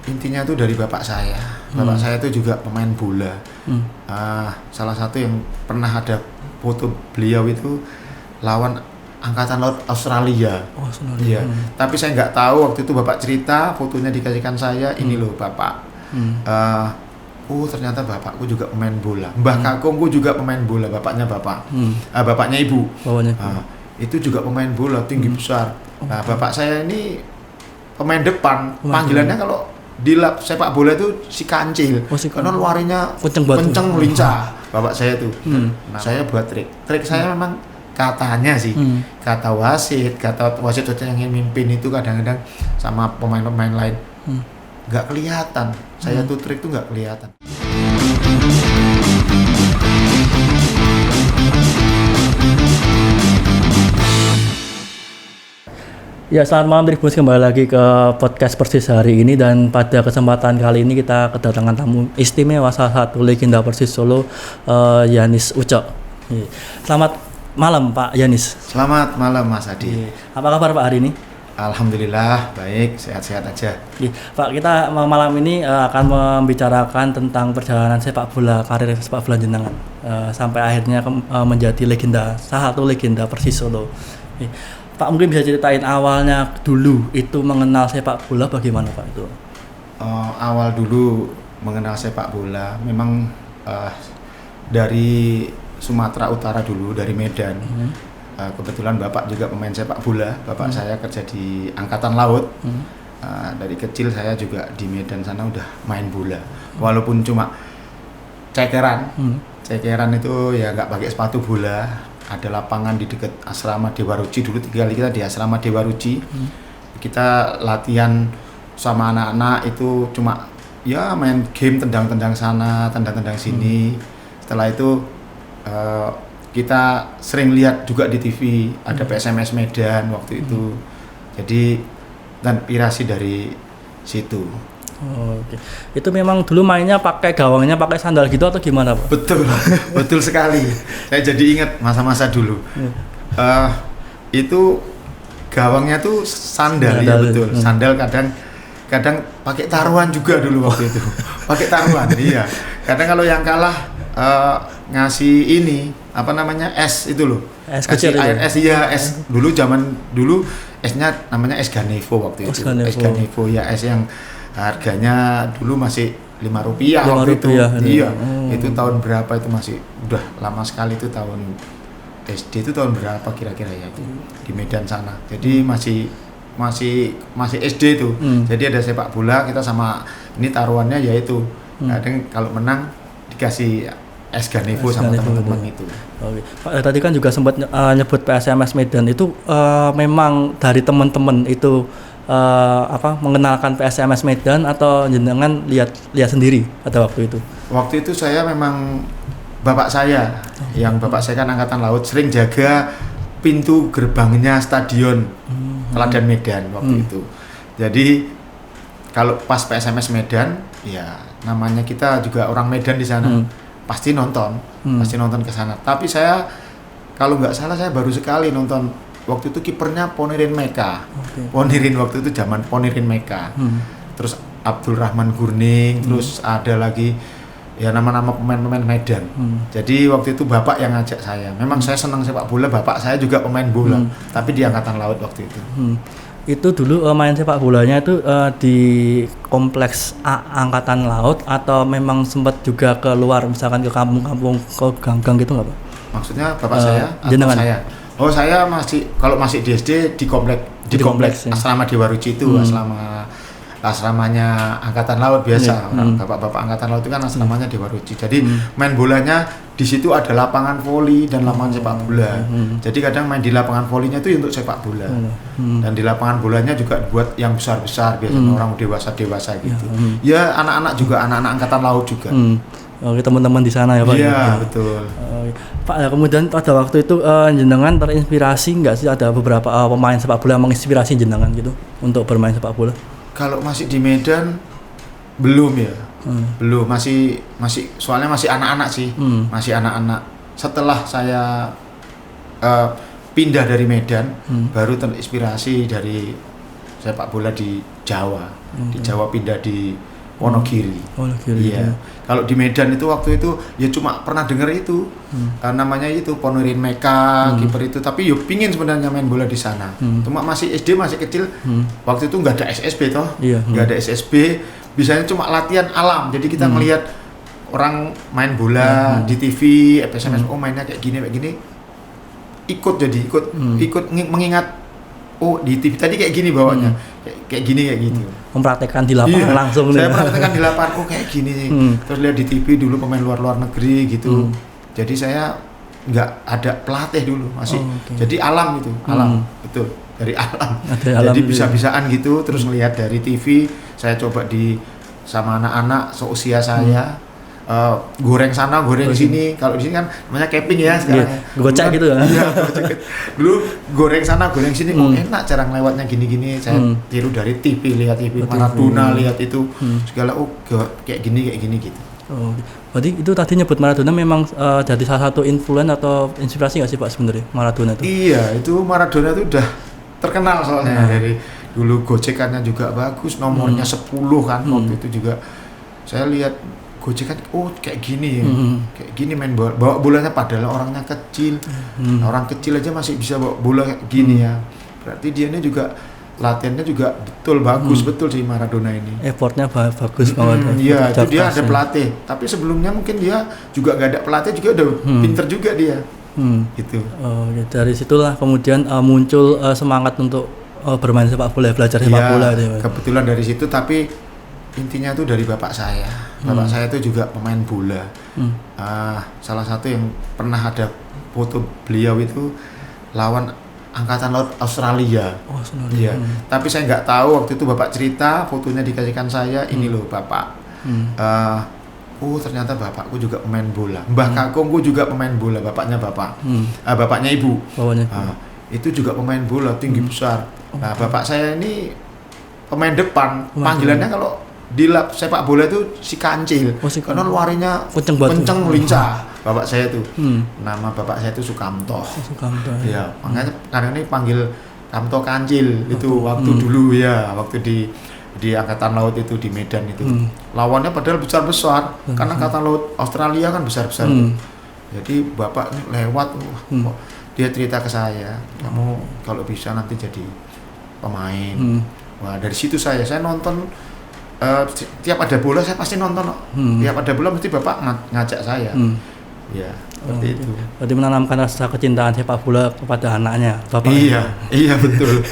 intinya tuh dari bapak saya. Bapak saya itu juga pemain bola. Salah satu yang pernah ada foto beliau itu lawan Angkatan Laut Australia. Oh, Australia. Iya. Tapi saya nggak tahu waktu itu bapak cerita, fotonya dikasihkan saya, ini loh bapak. Ternyata bapakku juga pemain bola. Mbah kakungku juga pemain bola, bapaknya bapak. Bapaknya ibu. Itu juga pemain bola, tinggi besar. Nah, bapak saya ini pemain depan. Panggilannya kalau di lab sepak bola itu si kancil. Karena larinya kenceng lincah. Bapak saya tuh. Nah, saya buat trik. Trik saya memang katanya sih, kata wasit yang ingin mimpin itu kadang-kadang sama pemain-pemain lain nggak kelihatan. Saya tuh trik tuh nggak kelihatan. Ya, selamat malam Tribuners, kembali lagi ke podcast Persis hari ini, dan pada kesempatan kali ini kita kedatangan tamu istimewa, salah satu legenda Persis Solo, Yanis Ucok. Selamat malam Pak Yanis. Selamat malam Mas Adi. Apa kabar Pak hari ini? Alhamdulillah baik, sehat-sehat aja. Pak, kita malam ini akan membicarakan tentang perjalanan sepak bola, karir sepak bola jenengan sampai akhirnya menjadi legenda, salah satu legenda Persis Solo. Pak, mungkin bisa ceritain awalnya dulu itu mengenal sepak bola bagaimana Pak itu? Awal dulu mengenal sepak bola memang dari Sumatera Utara dulu, dari Medan. Kebetulan bapak juga pemain sepak bola. Bapak saya kerja di Angkatan Laut. Dari kecil saya juga di Medan sana udah main bola. Walaupun cuma cekeran. Cekeran itu ya nggak pakai sepatu bola. Ada lapangan di dekat asrama Dewa Ruci, dulu tinggal kita di asrama Dewa Ruci. Kita latihan sama anak-anak itu cuma ya main game, tendang-tendang sana, tendang-tendang sini. Setelah itu kita sering lihat juga di TV ada PSMS Medan waktu itu. Jadi dan inspirasi dari situ. Oke. Itu memang dulu mainnya pakai gawangnya pakai sandal gitu atau gimana Pak? Betul sekali. Saya jadi ingat masa-masa dulu. Itu gawangnya tuh sandal, ya betul. Sandal kadang pakai taruhan juga dulu waktu itu. Pakai taruhan, iya. Kadang kalau yang kalah ngasih ini apa namanya es itu loh. Es kecil air es, iya es. Zaman dulu esnya namanya es Ganevo waktu itu. Es Ganevo ya, es yang harganya dulu masih Rp5 waktu itu. Iya. Itu tahun berapa itu, masih udah lama sekali itu, tahun SD itu tahun berapa kira-kira ya itu di Medan sana. Jadi masih SD itu. Jadi ada sepak bola, kita sama ini taruhannya yaitu kadang kalau menang dikasih es Ganevo sama teman-teman itu. Oke. Pak, tadi kan juga sempat nyebut PSMS Medan itu memang dari teman-teman itu mengenalkan PSMS Medan atau jenengan lihat sendiri pada waktu itu? Waktu itu saya memang bapak saya kan Angkatan Laut, sering jaga pintu gerbangnya stadion Teladan Medan waktu itu. Jadi kalau pas PSMS Medan, ya namanya kita juga orang Medan di sana, pasti nonton ke sana. Tapi saya kalau nggak salah saya baru sekali nonton. Waktu itu kipernya Ponirin Meka. Ponirin waktu itu zaman Ponirin Meka. Terus Abdul Rahman Gurning, terus ada lagi ya nama-nama pemain-pemain Medan. Jadi waktu itu bapak yang ngajak saya. Memang saya senang sepak bola, bapak saya juga pemain bola, tapi di Angkatan Laut waktu itu. Itu dulu main sepak bolanya itu di kompleks Angkatan Laut atau memang sempat juga keluar, misalkan ke kampung-kampung, ke gang-gang gitu nggak Pak? Maksudnya bapak saya atau saya? Oh, saya masih di SD di kompleks ya? Asrama Dewa Ruci itu, asramanya Angkatan Laut biasa. Bapak-bapak Angkatan Laut itu kan asramanya Dewa Ruci. Jadi main bolanya di situ ada lapangan voli dan lapangan sepak bola. Jadi kadang main di lapangan volinya itu untuk sepak bola. Dan di lapangan bolanya juga buat yang besar-besar, biasanya orang dewasa gitu. Ya anak-anak juga, anak-anak Angkatan Laut juga. Oke, teman-teman di sana ya Pak? Iya, betul. Pak, kemudian pada waktu itu jenengan terinspirasi nggak sih, ada beberapa pemain sepak bola yang menginspirasi jenengan gitu untuk bermain sepak bola? Kalau masih di Medan belum ya. Belum, masih soalnya masih anak-anak sih. Masih anak-anak. Setelah saya pindah dari Medan, baru terinspirasi dari sepak bola di Jawa. Di Jawa pindah di Wonogiri. Iya. Ya. Kalau di Medan itu waktu itu ya cuma pernah dengar itu namanya itu Ponurin Meka kiper itu, tapi yo pingin sebenarnya main bola di sana. Cuma masih SD, masih kecil. Waktu itu nggak ada SSB toh, nggak ada SSB. Bisanya cuma latihan alam. Jadi kita melihat orang main bola di TV, FSMS, oh mainnya kayak gini. Ikut mengingat, oh di TV tadi kayak gini bawahnya, kayak gini kayak gitu. Mempraktekkan di lapangan langsung. Saya praktekkan di lapangan, oh kayak gini nih. Terus lihat di TV dulu pemain luar negeri gitu. Jadi saya nggak ada pelatih dulu masih. Jadi alam gitu, alam betul dari alam. Jadi bisa-bisaan gitu. Terus ngelihat dari TV, saya coba sama anak-anak seusia saya. Goreng sana, goreng sini. Kalau di sini kan namanya capping ya sekarang. Gocek gitu ya. Iya, gocek. Dulu goreng sana, goreng sini. Enak cara ngelewatnya gini-gini. Saya tiru dari TV, lihat TV Maradona, lihat itu segala. Oh, kayak gini gitu. Oh, berarti itu tadi nyebut Maradona memang jadi salah satu influence atau inspirasi nggak sih Pak sebenarnya Maradona itu? Iya, itu Maradona itu udah terkenal soalnya dari dulu gocekannya juga bagus, nomornya 10 kan waktu itu juga. Saya lihat gocekan, oh kayak gini ya, kayak gini main bawa bolanya padahal orangnya kecil, orang kecil aja masih bisa bawa bola kayak gini ya. Berarti dia ini juga latihannya juga bagus betul sih Maradona ini. Effortnya bagus banget. Iya, itu dia ada pelatih. Tapi sebelumnya mungkin dia juga nggak ada pelatih juga udah pinter juga dia. Gitu. Oh, ya, dari situlah kemudian muncul semangat untuk bermain sepak bola, belajar sepak bola. Kebetulan dari situ, tapi intinya itu dari bapak saya. Bapak saya itu juga pemain bola. Salah satu yang pernah ada foto beliau itu lawan Angkatan Laut Australia. Oh, Australia. Iya. Tapi saya nggak tahu waktu itu bapak cerita, fotonya dikasihkan saya, ini loh bapak. Ternyata bapakku juga pemain bola. Mbah kakungku juga pemain bola, bapaknya bapak. Bapaknya ibu. Itu juga pemain bola, tinggi besar. Nah, bapak saya ini pemain depan. Panggilannya kalau di lab sepak bola itu si kancil, karena larinya kenceng lincah. Bapak saya itu nama bapak saya itu Sukamto. Ya, makanya kadang ini panggil Kamto Kancil itu waktu dulu ya, waktu di Angkatan Laut itu di Medan itu. Lawannya padahal besar karena Angkatan Laut Australia kan besar. Jadi bapak ini lewat, dia cerita ke saya, kamu kalau bisa nanti jadi pemain. Wah, dari situ saya nonton. Tiap ada bola saya pasti nonton. Tiap ada bola mesti bapak ngajak saya. Ya, seperti itu. Berarti menanamkan rasa kecintaan sepak bola kepada anaknya, bapak. Iya betul.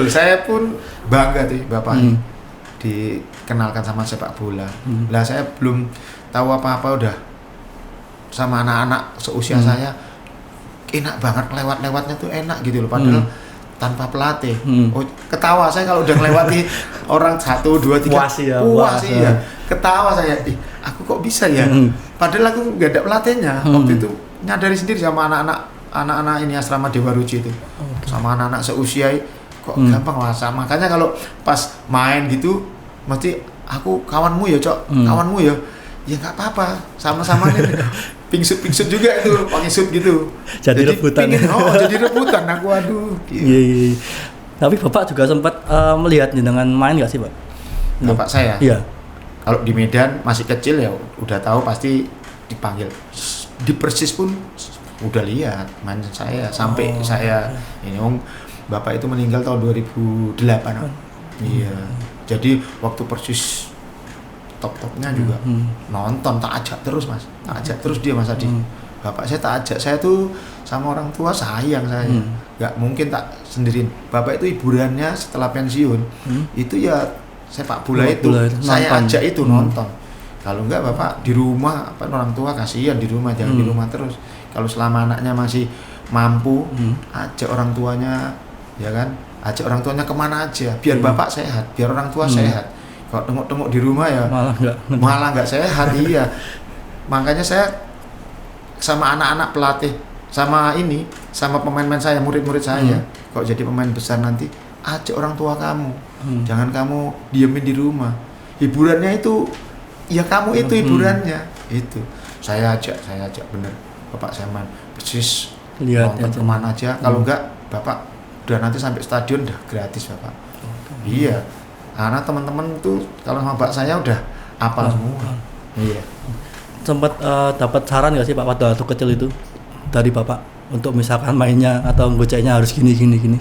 Saya pun bangga sih bapak dikenalkan sama sepak bola. Lah saya belum tahu apa-apa udah sama anak-anak seusia saya. Enak banget lewat-lewatnya tuh enak gitu loh, padahal tanpa pelatih. Ketawa saya kalau udah melewati orang 1, 2, 3 puas ya. Ketawa saya, aku kok bisa ya, padahal aku nggak ada pelatihnya. Waktu itu nyadari sendiri sama anak-anak ini asrama Dewa Ruci itu, sama anak-anak seusia kok gampang lah. Makanya kalau pas main gitu mesti aku kawanmu ya kawanmu ya nggak apa-apa, sama-sama nih. Pingsut juga itu, pakai shoot gitu. Jadi rebutan. Jadi rebutan aku, aduh. Gitu. Iya. Tapi bapak juga sempat melihat dengan main nggak sih pak? Bapak saya. Iya. Kalau di Medan masih kecil ya udah tahu pasti dipanggil. Di Persis pun udah lihat main saya sampai saya ini bapak itu meninggal tahun 2008. Iya. Jadi waktu Persis top-topnya juga nonton, tak ajak terus mas, dia Mas Adi. Bapak saya tak ajak, saya tuh sama orang tua sayang saya, nggak mungkin tak sendiriin. Bapak itu hiburannya setelah pensiun itu ya sepak bola itu, saya ajak itu nonton. Kalau enggak bapak di rumah, orang tua kasihan di rumah, jangan di rumah terus. Kalau selama anaknya masih mampu, ajak orang tuanya, ya kan, ajak orang tuanya kemana aja, biar bapak sehat, biar orang tua sehat. Kalau tengok-tengok di rumah ya malah nggak sehat. Iya, makanya saya sama anak-anak pelatih sama pemain-pemain saya, murid-murid saya, kalau jadi pemain besar nanti ajak orang tua kamu, jangan kamu diemin di rumah. Hiburannya itu ya kamu itu hiburannya itu. Saya ajak bener. Bapak saya main Persis nonton kemana aja. Kalau enggak bapak udah nanti sampai stadion udah gratis bapak. Iya. Karena teman-teman tuh kalau sama Pak saya udah apal semua. Iya. Sempat dapat saran nggak sih Pak waktu kecil itu dari Bapak untuk misalkan mainnya atau goceknya harus gini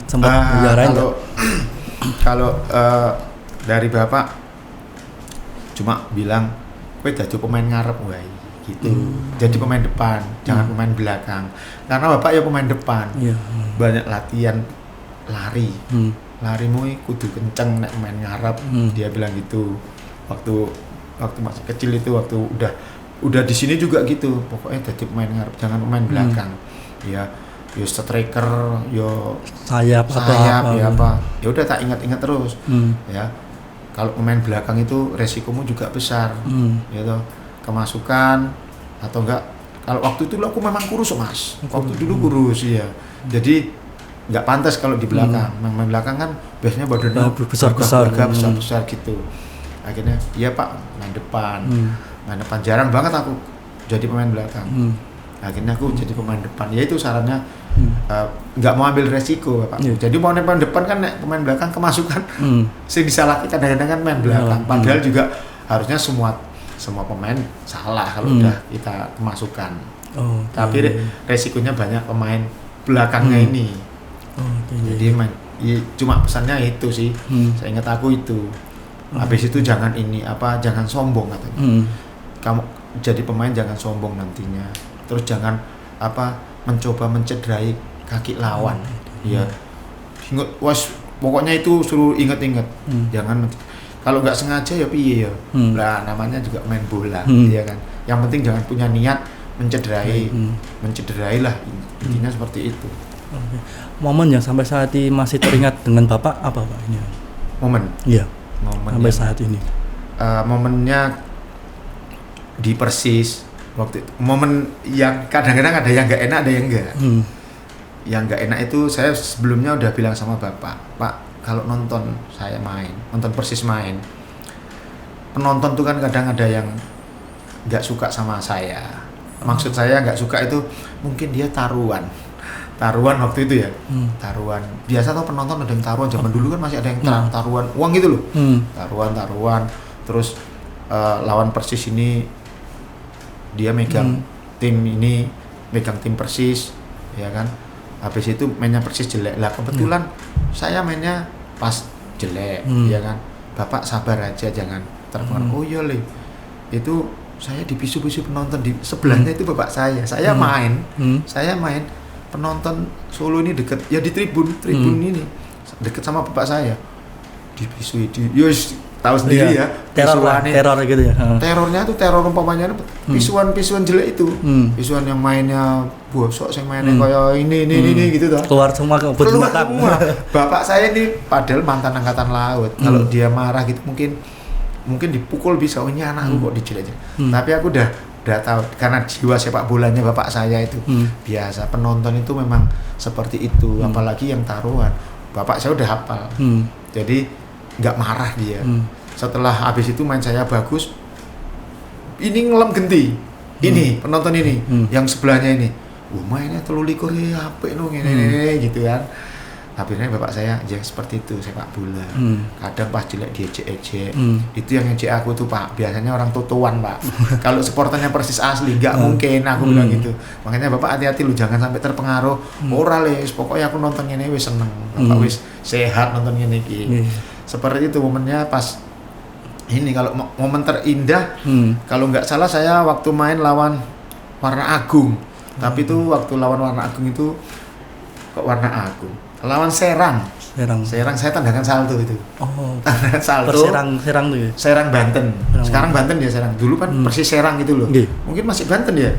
sempat dijarain nggak? Kalau dari Bapak cuma bilang kowe dadi pemain ngarep wae gitu. Jadi pemain depan, jangan pemain belakang. Karena Bapak ya pemain depan. Banyak latihan lari. Larimu kudu kenceng nek main ngarep. Dia bilang gitu. Waktu masih kecil itu, waktu udah di sini juga gitu. Pokoknya dadi pemain ngarep, jangan pemain belakang. Ya striker, sayap ya apa. Ya udah tak ingat-ingat terus. Ya. Kalau pemain belakang itu resikomu juga besar. Gitu. Kemasukan atau enggak. Kalau waktu itu aku memang kurus, Mas. Waktu dulu kurus ya. Jadi enggak pantas kalau di belakang. Pemain belakang kan biasanya badannya besar gitu. Akhirnya iya Pak, main depan. Main depan jarang banget aku jadi pemain belakang. Akhirnya aku jadi pemain depan. Ya itu sarannya nggak mau ambil resiko Pak. Jadi mau pemain depan kan pemain belakang kemasukan. Sing disalahkan kadang-kadang kan main belakang. Padahal juga harusnya semua pemain salah kalau udah kita kemasukan. Tapi resikonya banyak pemain belakangnya ini. Jadi cuma pesannya itu sih. Saya ingat aku itu. Habis itu jangan jangan sombong katanya. Kamu jadi pemain jangan sombong nantinya. Terus jangan mencoba mencederai kaki lawan. Ya. Ingat pokoknya itu suruh ingat-ingat. Jangan kalau nggak sengaja ya piye ya. Lah namanya juga main bola, ya kan. Yang penting jangan punya niat mencederai lah. Intinya seperti itu. Momen yang sampai saat ini masih teringat dengan Bapak apa Pak ini? Momen. Iya. Sampai saat ini. Momennya di Persis waktu itu. Momen yang kadang-kadang ada yang nggak enak, ada yang enggak. Yang nggak enak itu saya sebelumnya udah bilang sama Bapak, Pak, kalau nonton Persis main, penonton tuh kan kadang ada yang nggak suka sama saya. Maksud saya nggak suka itu mungkin dia taruhan waktu itu ya. Taruhan biasa tuh penonton ada yang taruhan, zaman dulu kan masih ada yang taruhan uang gitu loh. Taruhan terus lawan Persis ini dia megang tim Persis ya kan. Habis itu mainnya Persis jelek lah, kebetulan saya mainnya pas jelek ya kan. Bapak sabar aja, jangan terpengaruh. Oh iya Le, itu saya dipisu-pisu penonton di sebelahnya itu bapak saya main penonton Solo ini deket ya di tribun ini deket sama bapak saya, dipisui tahu sendiri ya, teror gitu ya. Terornya tuh teror umpamanya pisuan jelek itu. Pisuan yang mainnya bosok, yang mainnya kayak ini gitu toh. Keluar semua semua. Bapak saya ini padahal mantan angkatan laut. Kalau dia marah gitu mungkin dipukul bisa, ini anakku kok dijelek-jelek. Tapi aku udah tahu karena jiwa sepak bolanya bapak saya itu biasa, penonton itu memang seperti itu, apalagi yang taruhan. Bapak saya udah hafal. Jadi nggak marah dia. Setelah habis itu main saya bagus, ini ngelem genti. Ini penonton ini yang sebelahnya ini. Mainnya 23 ya apik no ngene gitu kan. Akhirnya bapak saya ya seperti itu sepak bola. Kadang pas jelek diejek-ejek. Itu yang ngejek aku tuh Pak. Biasanya orang totoan Pak. Kalau supporternya Persis asli nggak mungkin aku bilang gitu. Makanya bapak hati-hati lu, jangan sampai terpengaruh. Ora les, pokoknya aku nonton ini wis seneng. Bapak wis sehat nonton ini iki. Seperti itu momennya pas ini. Kalau momen terindah kalau nggak salah saya waktu main lawan Warna Agung. Tapi itu waktu lawan Warna Agung itu kok Warna Agung. Lawan Serang saya tandakan salto itu. Tandakan salto. Serang tuh ya. Serang Banten. Sekarang Banten ya Serang. Dulu kan Persis Serang gitu loh. Mungkin masih Banten ya.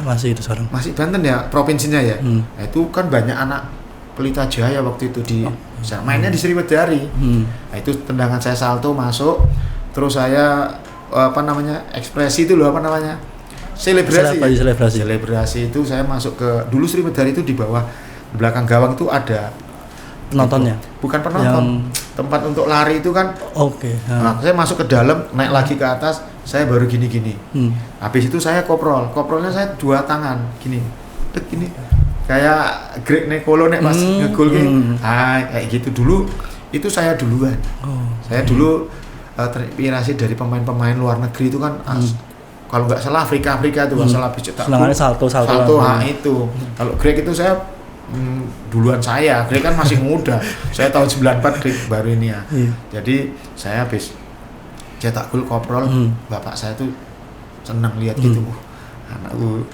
Masih itu sekarang. Masih Banten ya provinsinya ya. Nah, itu kan banyak anak Pelita Jaya waktu itu di mainnya di Sriwedari. Nah, itu tendangan saya salto masuk. Terus saya ekspresi itu loh selebrasi itu saya masuk ke dulu Sriwedari itu di bawah. Di belakang gawang itu ada penontonnya. Bukan penonton. Tempat untuk lari itu kan. Nah, saya masuk ke dalam, naik lagi ke atas, saya baru gini. Habis itu saya koprolnya saya 2 tangan gini. Kayak Greg Nicolo pas ngegol kayak gitu dulu. itu saya duluan. Saya dulu terinspirasi dari pemain-pemain luar negeri itu kan kalau nggak salah Afrika itu asal habis cetak gol. Salto Itu. Kalau Greg itu saya duluan saya. Greg kan masih muda. Saya tahun 94 Greg baru ini ya. Jadi saya habis cetak gol koprol, bapak saya tuh senang lihat gitu. Anakku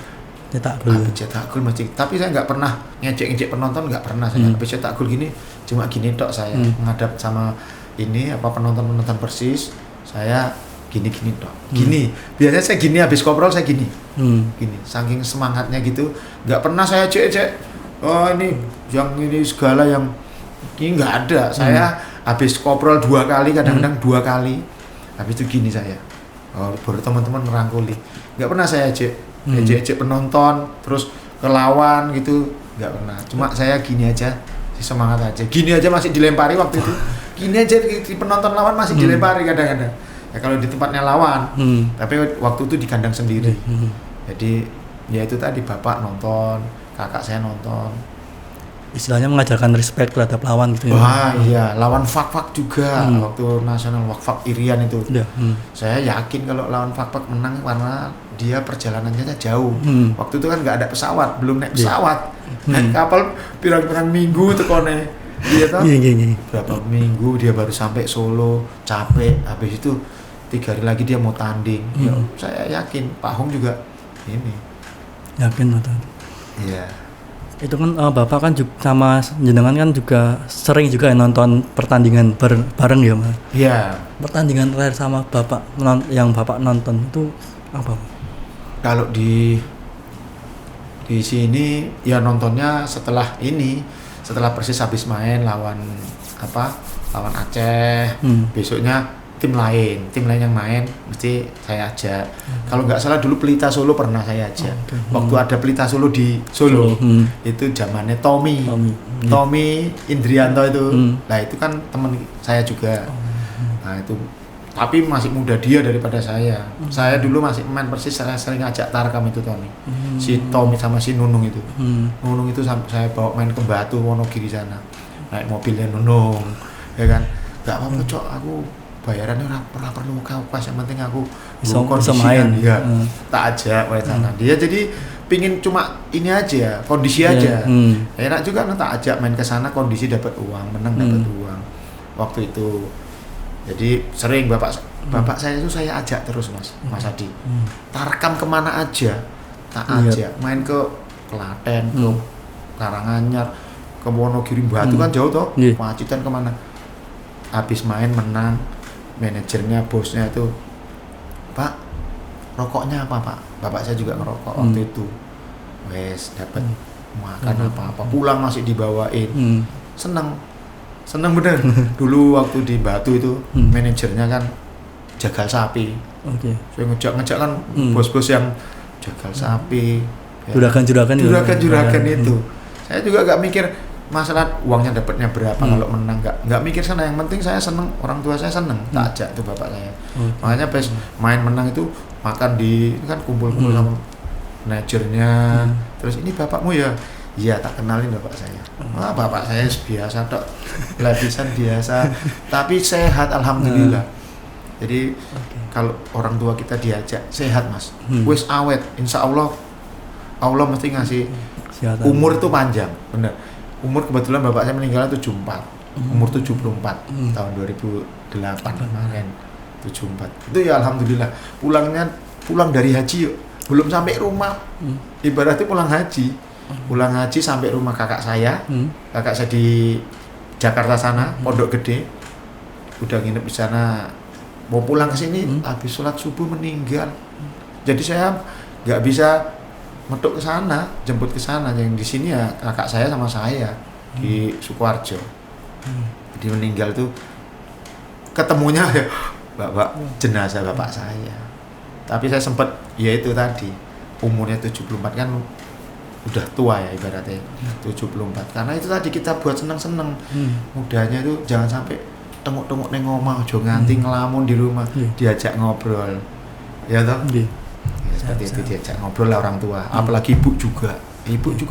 cetak gol masih. Tapi saya nggak pernah ngejek penonton, nggak pernah saya. Habis cetak gol gini cuma gini tok saya menghadap sama ini penonton Persis. Saya gini tok. Gini. Biasanya saya gini habis koprol saya gini. Gini. Saking semangatnya gitu, nggak pernah saya cek. Oh ini yang ini segala yang ini nggak ada. Saya habis koprol 2 kali, kadang-kadang 2 kali. Habis itu gini saya. Baru teman-teman merangkuli. Nggak pernah saya cek penonton terus ke lawan gitu, nggak pernah. Cuma saya gini aja, semangat aja. Gini aja masih dilempari waktu itu. Gini aja di penonton lawan masih dilempari kadang-kadang. Ya kalau di tempatnya lawan, tapi waktu itu di kandang sendiri. Jadi ya itu tadi bapak nonton, kakak saya nonton. Istilahnya mengajarkan respect terhadap lawan gitu ya. Wah iya, lawan Fak juga waktu nasional Fak Irian itu. Saya yakin kalau lawan Fak menang karena dia perjalanannya jauh. Waktu itu kan nggak ada pesawat, belum naik pesawat. Naik kapal pirang-pirang minggu tekone. Dia tahu berapa minggu dia baru sampai Solo, capek. Habis itu 3 hari lagi dia mau tanding. Ya, saya yakin Pak Hong juga ini. Yakin betul. Iya. Itu kan Bapak kan juga sama jenengan kan juga sering juga nonton pertandingan bareng ya Mas? Iya. Pertandingan terakhir sama Bapak yang Bapak nonton itu apa? Kalau di sini ya nontonnya setelah Persis habis main lawan Aceh. Besoknya tim lain yang main mesti saya ajak. Kalau nggak salah dulu Pelita Solo pernah saya ajak. Waktu ada Pelita Solo di Solo, itu zamannya Tommy Indrianto itu. Nah itu kan teman saya juga. Nah itu tapi masih muda dia daripada saya. Saya dulu masih main Persis, saya sering ajak Tarkam itu Tommy. Si Tommy sama si Nunung itu. Nunung itu saya bawa main ke Batu Wonogiri sana. Naik mobilnya Nunung, ya kan. Nggak apa-apa cok, aku bayarannya pernah perlu kau pas, yang penting aku bisa main dia tak ajak sana. Dia jadi pingin cuma ini aja, kondisi aja. Enak juga tak ajak main ke sana, kondisi dapat uang, menang dapat uang waktu itu. Jadi sering bapak saya itu saya ajak terus Mas Adi. Tarkam kemana aja tak ajak, main ke Klaten, ke Karanganyar, ke Wonogiri, Batu kan jauh toh, Pacitan kemana. Habis main menang, manajernya, bosnya itu, Pak, rokoknya apa Pak? Bapak saya juga ngerokok waktu itu. Wes dapat makan apa-apa, pulang masih dibawain. Seneng bener. Dulu waktu di Batu itu manajernya kan jagal sapi. Saya ngejak kan bos-bos yang jagal sapi. Juragan itu. Saya juga gak mikir masalah uangnya dapatnya berapa kalau menang, nggak mikir sana. Yang penting saya seneng, orang tua saya seneng, tak ajak tuh bapak saya. Makanya pas main menang itu makan di kan kumpul-kumpul sama manajernya. Terus ini bapakmu ya? Iya, tak kenalin bapak saya. Wah, bapak saya biasa tok, lapisan biasa, tapi sehat alhamdulillah. Jadi kalau orang tua kita diajak sehat Mas, wis awet, insya Allah mesti ngasih umur tuh panjang, bener. Umur kebetulan bapak saya meninggal 74, umur 74 tahun 2008 kemarin 74. Itu ya alhamdulillah. Pulang dari haji yuk, belum sampai rumah, ibaratnya pulang haji sampai rumah kakak saya di Jakarta sana, Pondok Gede, udah nginep di sana, mau pulang ke sini habis sholat subuh meninggal. Jadi saya nggak bisa metuk ke sana, jemput ke sana. Yang di sini ya kakak saya sama saya di Sukoharjo. Jadi meninggal tuh ketemunya ya bapak jenazah bapak saya. Tapi saya sempat ya itu tadi umurnya 74 kan udah tua ya ibaratnya 74. Karena itu tadi kita buat seneng-seneng. Mudanya itu jangan sampai tengok-tengok neng omah, ojo nganti ngelamun di rumah, diajak ngobrol. Ya toh? Seperti itu diajak ngobrol lah orang tua, apalagi ibu juga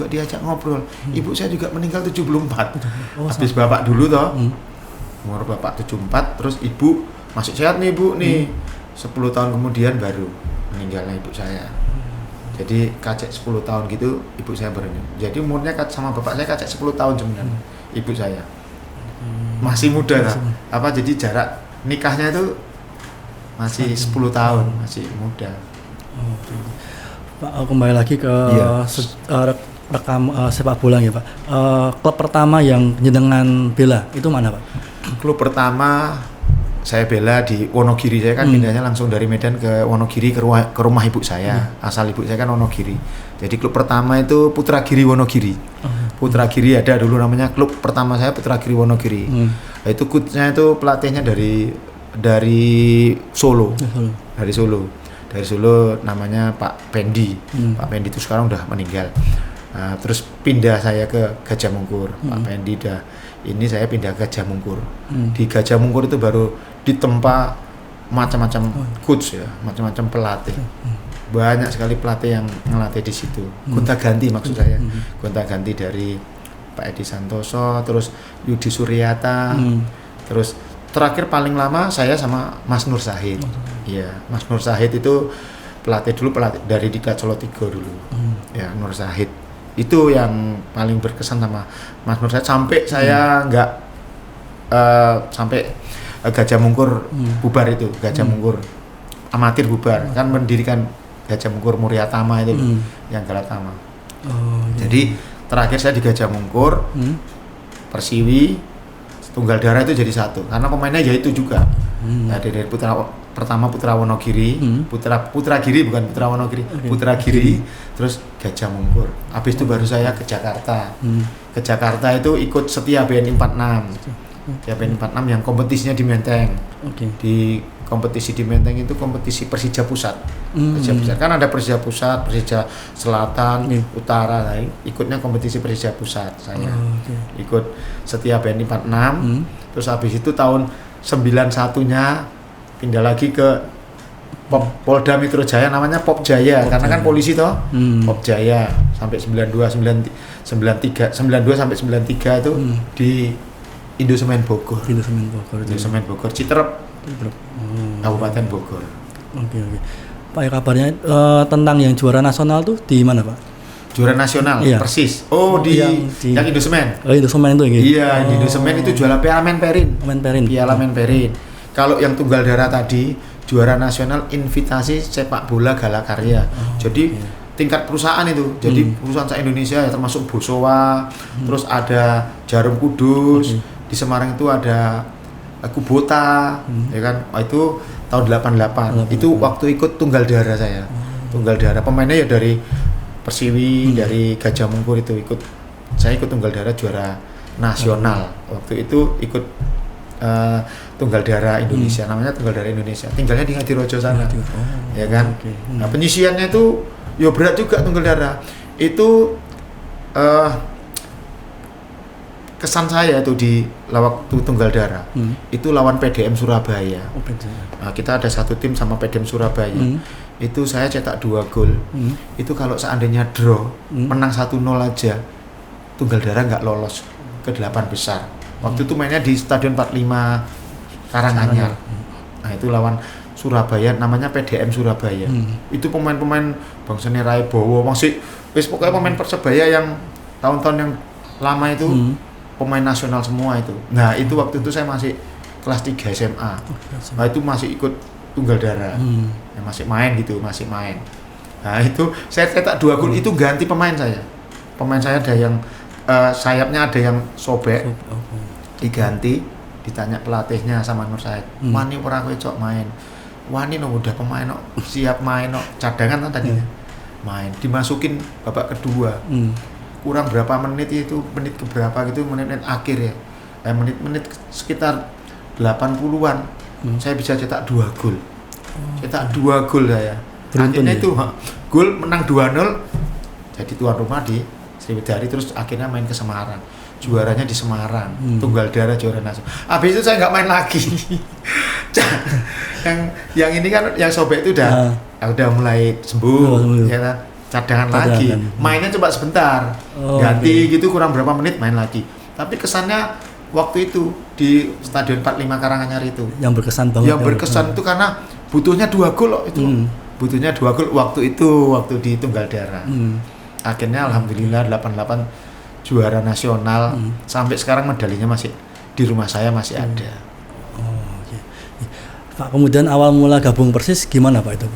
diajak ngobrol. Ibu saya juga meninggal 74. Habis bapak dulu toh umur bapak 74, terus ibu masih sehat nih ibu nih. 10 tahun kemudian baru meninggalnya ibu saya. Jadi kacek 10 tahun gitu ibu saya baru. Jadi umurnya sama bapak saya kacek 10 tahun sebenarnya ibu saya. Masih muda lah. Apa jadi jarak nikahnya itu masih 10 tahun, masih muda. Pak, kembali lagi ke rekam sepak bola ya Pak. Klub pertama yang jenengan bela itu mana Pak? Klub pertama saya bela di Wonogiri. Saya kan pindahnya langsung dari Medan ke Wonogiri ke rumah ibu saya. Asal ibu saya kan Wonogiri. Jadi klub pertama itu Putragiri Wonogiri. Putragiri ada dulu namanya, klub pertama saya Putragiri Wonogiri. Itu coachnya itu pelatihnya dari Solo. Dari Solo namanya Pak Pendi. Pak Pendi itu sekarang udah meninggal. Terus pindah saya ke Gajah Mungkur. Pak Pendi ini saya pindah ke Gajah Mungkur. Di Gajah Mungkur itu baru ditempa macam-macam coach ya, macam-macam pelatih. Banyak sekali pelatih yang ngelatih di situ. Gonta-ganti maksud saya. Gonta-ganti dari Pak Edi Santoso, terus Yudi Suryata, terus terakhir paling lama saya sama Mas Nur Zahid. Iya, Mas Nur Zahid itu pelatih dari Diklat Solo 3 dulu. Ya, Nur Zahid. Itu yang paling berkesan sama Mas Nur Zahid sampai saya sampai Gajah Mungkur bubar itu, Gajah Mungkur amatir bubar. Kan mendirikan Gajah Mungkur Muryatama itu yang Galatama. Jadi terakhir saya di Gajah Mungkur, Persiwi, Tunggal Darah itu jadi satu karena pemainnya ya itu juga. Nah, dari pertama Putra Wonogiri, Putragiri bukan Putra Wonogiri, Putragiri, terus Gajah Mungkur. Habis itu baru saya ke Jakarta. Ke Jakarta itu ikut Setia BNI 46. Setia BNI 46 yang kompetisinya di Menteng. Di kompetisi di Menteng itu kompetisi Persija Pusat. Persija Pusat kan ada Persija Pusat, Persija Selatan, Utara. Nah, ikutnya kompetisi Persija Pusat saya. Ikut Setia BNI 46. Terus habis itu tahun 91-nya pindah lagi ke Polda Metro Jaya, namanya Pop Jaya karena kan polisi toh. Pop Jaya sampai 92 sampai 93 itu di Indosemen Bogor. Indosemen Bogor Citerep. Kabupaten Bogor. Oke. Pak, ya kabarnya tentang yang juara nasional tuh di mana Pak? Juara nasional, iya. Persis. Oh, yang Indosemen. Oh, Indosemen itu ya? Iya, Indosemen itu juara Piala Menperin. Piala Menperin. Kalau yang Tunggal Darah tadi juara nasional invitasi sepak bola Galakarya. Jadi tingkat perusahaan itu. Jadi perusahaan se-Indonesia ya termasuk Bosowa, terus ada Jarum Kudus. Di Semarang itu ada Kubota, ya kan? Itu tahun 88. Itu waktu ikut Tunggal Darah saya. Tunggal Darah pemainnya ya dari Persiwi, dari Gajah Mungkur itu ikut. Saya ikut Tunggal Darah juara nasional. Waktu itu ikut Tunggal Darah Indonesia, namanya Tunggal Darah Indonesia. Tinggalnya di Ngadirojo sana. Ya kan? Nah, penyisiannya itu ya berat juga Tunggal Darah. Itu kesan saya itu di waktu Tunggal Darah itu lawan PDM Surabaya. Nah, kita ada satu tim sama PDM Surabaya. Itu saya cetak 2 gol. Itu kalau seandainya draw menang 1-0 aja, Tunggal Darah nggak lolos ke 8 besar. Waktu itu mainnya di Stadion 45 Karanganyar. Nah, itu lawan Surabaya, namanya PDM Surabaya. Itu pemain-pemain Bang Seni Raibowo, masih pokoknya pemain Persebaya yang tahun-tahun yang lama itu. Pemain nasional semua itu. Nah, itu waktu itu saya masih kelas 3 SMA. Nah, itu masih ikut Tunggal Darah. Ya, masih main. Nah, itu saya cetak 2 gol, itu ganti pemain saya. Pemain saya ada yang sayapnya ada yang sobek. Diganti, ditanya pelatihnya sama Nur Said. Wani ora kowe cok main. Wani no udah pemain no, siap main no, cadangan kan tadinya. Main, dimasukin babak kedua. Kurang berapa menit itu, menit keberapa gitu, menit akhir ya, menit sekitar 80-an saya bisa cetak 2 gol. Cetak 2 gol saya. Akhirnya itu gol menang 2-0, jadi tuan rumah di Sriwidari. Terus akhirnya main ke Semarang, juaranya di Semarang. Tunggal Darah juara nasional. Habis itu saya nggak main lagi. yang ini kan yang sobek itu udah mulai sembuh ya kan. Cadangan lagi, mainnya coba sebentar, ganti gitu kurang berapa menit main lagi. Tapi kesannya waktu itu di Stadion 45 Karanganyar itu. Yang berkesan banget. Yang berkesan itu karena butuhnya 2 gol loh itu. Butuhnya 2 gol waktu di Tunggal Darah. Akhirnya alhamdulillah 88 juara nasional. Sampai sekarang medalinya masih di rumah saya masih ada. Okay. Pak, kemudian awal mula gabung Persis gimana Pak itu?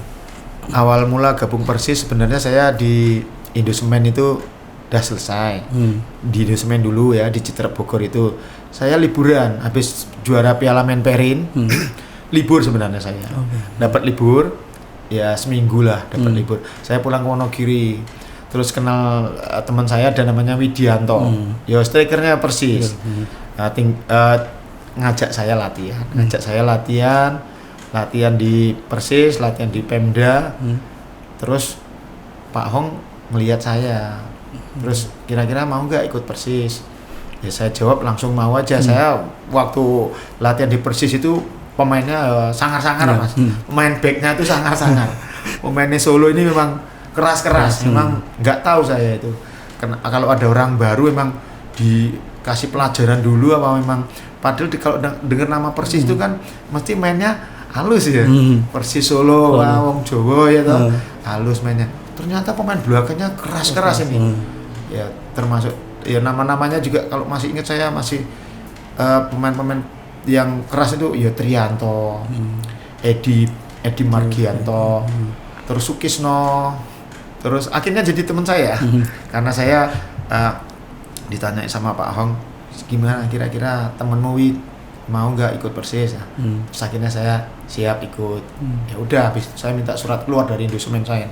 Awal mula gabung Persis sebenarnya saya di Indosemen itu udah selesai. Di Indosemen dulu ya, di Citra Bogor itu saya liburan habis juara Piala Menperin. Libur sebenarnya saya. Dapat libur ya seminggu lah dapat libur. Saya pulang ke Wonogiri. Terus kenal teman saya ada namanya Widianto. Ya strikernya Persis. Ngajak saya latihan di Persis, latihan di Pemda. Terus Pak Hong melihat saya. Terus kira-kira mau nggak ikut Persis? Ya saya jawab langsung mau aja. Saya waktu latihan di Persis itu pemainnya sangar-sangar Mas. Pemain backnya itu sangar-sangar. Pemainnya Solo ini memang keras-keras. Memang nggak tahu saya itu. Kalau ada orang baru memang dikasih pelajaran dulu apa memang. Padahal kalau dengar nama Persis itu kan mesti mainnya halus ya. Persis Solo, wong Jawa ya toh. Halus mainnya. Ternyata pemain belakangnya keras-keras ini. Ya termasuk ya nama-namanya juga kalau masih ingat saya masih pemain-pemain yang keras itu ya Trianto, Edi Margianto, terus Sukisno, terus akhirnya jadi teman saya karena saya ditanya sama Pak Hong, gimana kira-kira temenmu mau nggak ikut Persis? Terus akhirnya saya siap ikut. Ya udah, habis saya minta surat keluar dari Indosemen saya.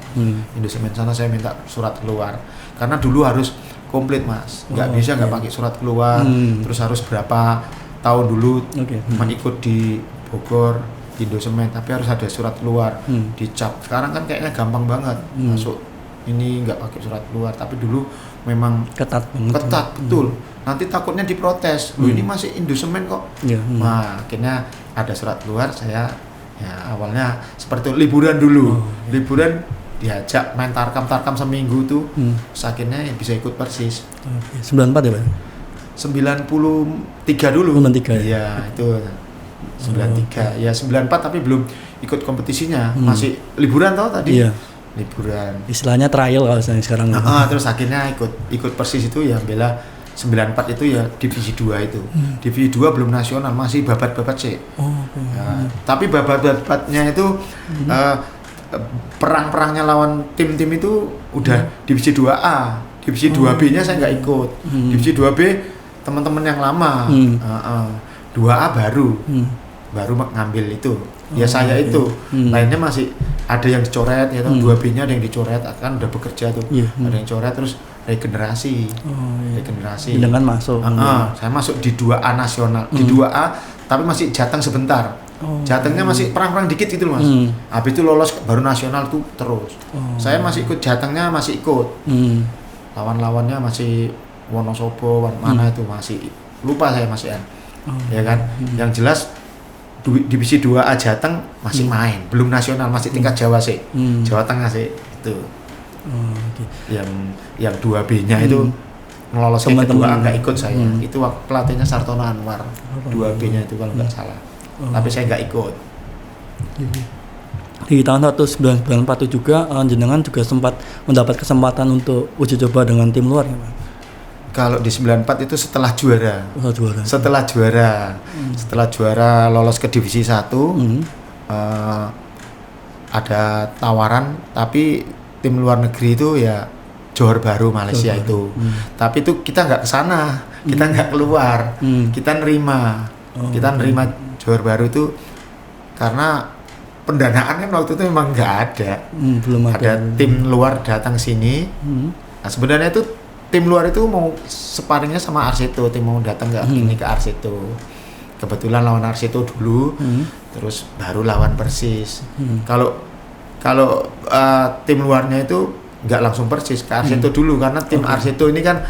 Indosemen sana saya minta surat keluar karena dulu harus komplit Mas, nggak bisa nggak pakai surat keluar, terus harus berapa tahun dulu ikut di Bogor di Indosemen, tapi harus ada surat keluar dicap. Sekarang kan kayaknya gampang banget masuk ini nggak pakai surat keluar, tapi dulu memang ketat betul. Nanti takutnya diprotes, ini masih Indosemen kok. Nah akhirnya ada surat keluar, saya ya awalnya seperti itu, liburan dulu. Liburan diajak main tarkam seminggu tuh, akhirnya bisa ikut Persis. 94 ya Pak? 93 dulu. 93 ya? Itu 93. Ya 94 tapi belum ikut kompetisinya, masih liburan toh tadi. Liburan. Istilahnya trial kalau sekarang. Terus akhirnya ikut Persis itu ya bela 94 itu ya divisi 2 itu. Divisi 2 belum nasional, masih babat-babat sih. Tapi babat-babatnya itu perang-perangnya lawan tim-tim itu udah divisi 2A. Divisi 2B-nya saya nggak ikut. Divisi 2B teman-teman yang lama. 2A baru ngambil itu. Ya saya itu. Lainnya masih ada yang dicoret ya, 2B-nya ada yang dicoret, kan udah bekerja tuh. Ada yang coret terus regenerasi. Regenerasi. Dengan masuk. Saya masuk di 2A nasional. Di 2A tapi masih jateng sebentar. Jatengnya masih perang-perang dikit gitu loh Mas. Habis itu lolos baru nasional tuh terus. Saya masih ikut jatengnya, masih ikut. Lawan-lawannya masih Wonosobo, mana itu masih lupa saya masih ya kan. Yang jelas divisi 2A Jateng masih main, belum nasional, masih tingkat Jawa sih. Jawa Tengah sih itu. Yang 2B-nya itu ngelolos ke 2A nggak ikut saya. Itu pelatihnya Sartono Anwar. 2B-nya itu kalau nggak salah. Tapi saya nggak ikut. Di tahun 1994 juga jenengan juga sempat mendapat kesempatan untuk uji coba dengan tim luar ya Pak? Kalau di 94 itu setelah juara. Setelah juara lolos ke divisi 1. Ada tawaran tapi tim luar negeri itu ya Johor Bahru Malaysia itu. Tapi itu kita nggak kesana, kita nggak keluar, kita nerima Johor Bahru itu karena pendanaan kan waktu itu memang nggak ada. Belum ada tim luar datang sini. Nah sebenarnya itu tim luar itu mau sparringnya sama Arseto, tim mau datang ke Arseto. Kebetulan lawan Arseto dulu, terus baru lawan Persis. Kalau tim luarnya itu nggak langsung Persis ke Arseto dulu karena tim Arseto ini kan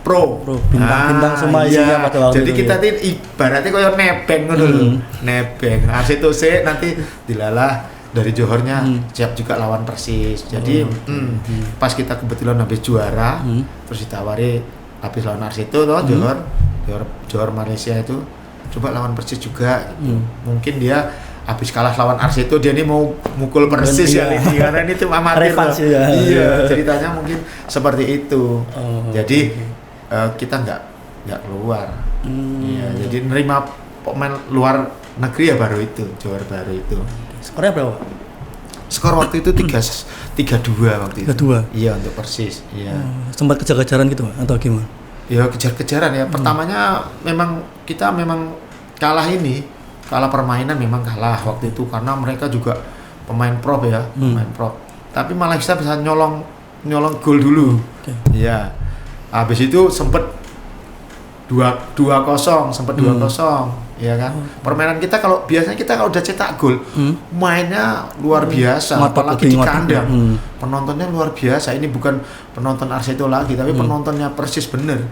pro bintang semua isinya pada waktu jadi kita ibaratnya kayak nebeng dulu. Nebeng Arseto sih nanti dilalah dari Johornya siap juga lawan Persis. Jadi pas kita kebetulan habis juara terus ditawari habis lawan Arseto toh Johor Johor Malaysia itu coba lawan Persis juga gitu. Mungkin dia habis kalah lawan Arseto dia ini mau mukul Persis ya ini karena ini tim amatir ya. Iya, ceritanya mungkin seperti itu. Jadi kita nggak keluar. Iya, jadi nerima pemain luar negeri ya baru itu, Johor baru itu. Skornya berapa? Skor waktu itu 3-2 waktu itu. 3-2. Iya, untuk Persis. Iya. Sempat kejar-kejaran gitu atau gimana? Ya kejar-kejaran ya. Pertamanya kita memang kalah permainan memang kalah waktu itu karena mereka juga pemain prop ya, pemain prop. Tapi malah kita bisa nyolong gol dulu. Iya. Habis itu sempet 2-0, sempat 2-0. Ya kan, permainan kita biasanya kita kalau udah cetak gol, mainnya luar biasa, apalagi di kandang, penontonnya luar biasa. Ini bukan penonton Arseto lagi, tapi penontonnya Persis bener.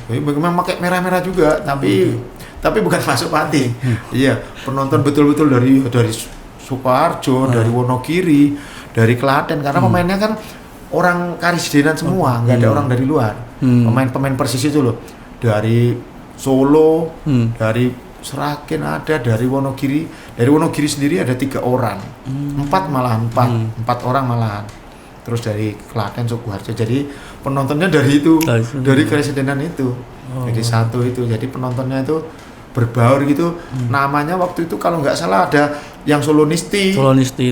Memang pakai merah-merah juga, tapi bukan masuk panti. Iya, penonton betul-betul dari Sukoharjo, dari Wonogiri, dari Klaten, karena pemainnya kan orang Karisidenan semua, nggak ada orang dari luar. Pemain Persis itu loh, dari Solo, dari Seragen ada, dari Wonogiri sendiri ada 3 orang, 4 orang malahan, terus dari Klaten, Sukoharjo. Jadi penontonnya dari itu, dari Karisidenan itu, jadi satu itu, jadi penontonnya itu berbaur gitu. Namanya waktu itu kalau nggak salah ada yang Solonisti itu.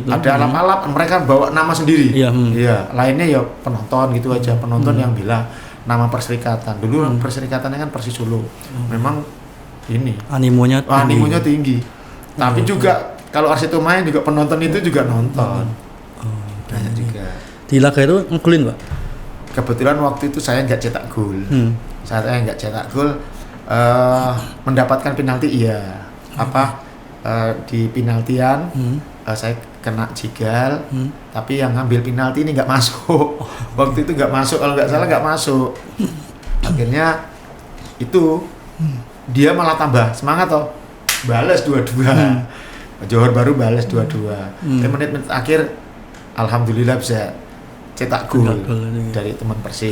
Ada alap-alap, mereka bawa nama sendiri. Iya, lainnya ya penonton gitu aja, penonton yang bilang nama perserikatan. Dulu perserikatannya kan Persis Solo. Memang ini animonya tinggi. Tapi juga kalau Arseto main juga penonton itu juga nonton. Banyak juga. Di laga itu ngegolin, Pak? Kebetulan waktu itu saya nggak cetak gol. Mendapatkan penalti iya. Di penaltian saya kena jigal, tapi yang ngambil penalti ini nggak masuk. Waktu itu nggak masuk, kalau nggak salah nggak masuk. Akhirnya itu dia malah tambah semangat balas 2-2. Johor baru balas 2-2. Menit-menit akhir alhamdulillah bisa cetak gol dari teman Persis.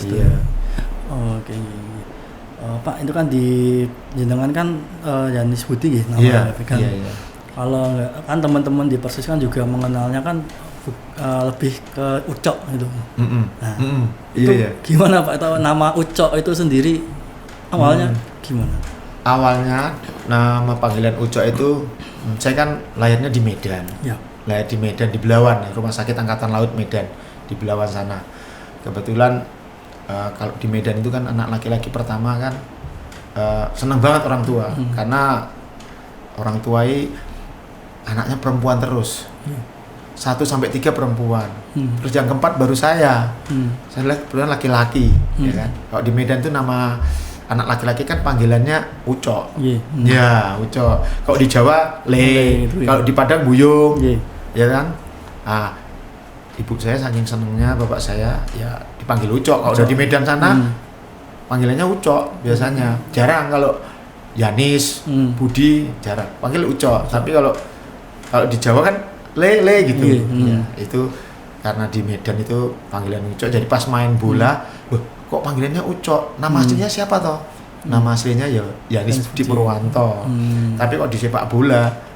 Iya. Oke. Pak, itu kan di jenengan kan Yanis Budi gitu namanya. Iya. Kalau kan teman-teman di Persis kan juga mengenalnya kan lebih ke Ucok gitu. Itu gimana Pak? Atau nama Ucok itu sendiri awalnya gimana? Awalnya nama panggilan Ucok itu saya kan lahirnya di Medan. Ya. Lahir di Medan, di Belawan, Rumah Sakit Angkatan Laut Medan, di Belawan sana. Kebetulan kalau di Medan itu kan anak laki-laki pertama kan senang banget orang tua karena orang tua anaknya perempuan terus. 1-3 perempuan. Terus yang keempat baru saya. Saya lihat kebetulan laki-laki, ya kan. Kalau di Medan tuh nama anak laki-laki kan panggilannya Ucok. Ya, Ucok. Kalau di Jawa Le, kalau di Padang Buyung. Ya kan? Ibu saya saking senengnya bapak saya ya dipanggil Ucok. Kalau udah di Medan sana panggilannya Ucok biasanya. Jarang kalau Yanis, Budi jarang. Panggil Ucok. Tapi kalau di Jawa kan Le gitu. Ya, itu karena di Medan itu panggilan Ucok. Jadi pas main bola, loh kok panggilannya Ucok? Nama aslinya siapa toh? Nama aslinya ya Yanis Budi Purwanto. Tapi kok di sepak bola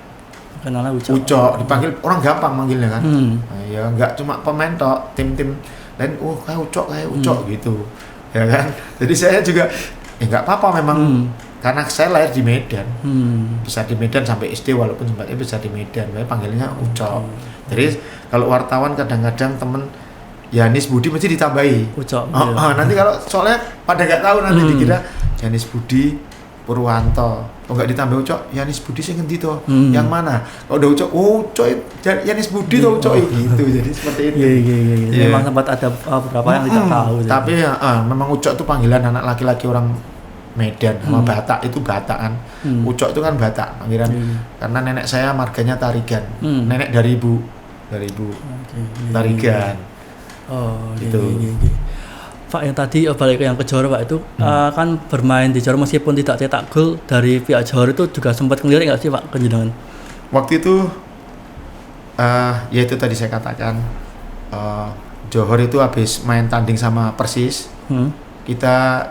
kenalnya Ucok dipanggil orang gampang manggilnya kan. Ya nggak cuma pemain toh, tim-tim lain kayak Ucok gitu. Ya kan? Jadi saya juga nggak apa-apa memang karena saya lahir di Medan. Bisa di Medan sampai SD walaupun sempatnya bisa di Medan, panggilnya Ucok. Jadi kalau wartawan kadang-kadang temen Yanis Budi mesti ditambahi Ucok. Nanti kalau soalnya pada nggak tahu nanti dikira Yanis Budi Purwanto. Kalau nggak ditambah Ucok, Yanis Budi sih ngendi toh? Yang mana? Kalau udah Ucok Yanis Budi toh Ucok gitu. Jadi seperti itu. Iya. Memang sempat ada beberapa yang tidak tahu. Tapi memang Ucok itu panggilan anak laki-laki orang Medan sama Batak itu Batak kan. Ucok itu kan Batak panggilan. Karena nenek saya marganya Tarigan. Nenek dari ibu Tarigan. Gitu. Pak, yang tadi balik yang ke Johor Pak itu kan bermain di Johor meskipun tidak cetak gol dari pihak Johor itu juga sempat ngelirik nggak sih Pak kejenengan? Waktu itu ya itu tadi saya katakan Johor itu habis main tanding sama Persis kita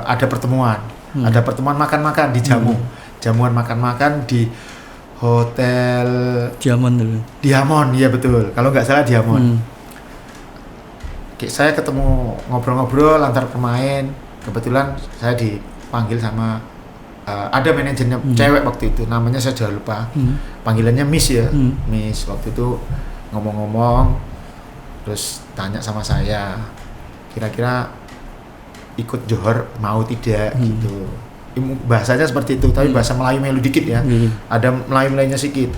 ada pertemuan. Ada pertemuan makan-makan di jamuan makan-makan di hotel Diamond dulu. Diamond, iya betul. Kalau nggak salah Diamond. Saya ketemu ngobrol-ngobrol antar pemain. Kebetulan saya dipanggil sama ada manajernya cewek waktu itu, namanya saya jangan lupa. Panggilannya Miss ya. Miss waktu itu ngomong-ngomong terus tanya sama saya, kira-kira ikut Johor mau tidak gitu. Bahasanya seperti itu, tapi bahasa Melayu dikit ya. Ada Melayu-Melayunya sedikit.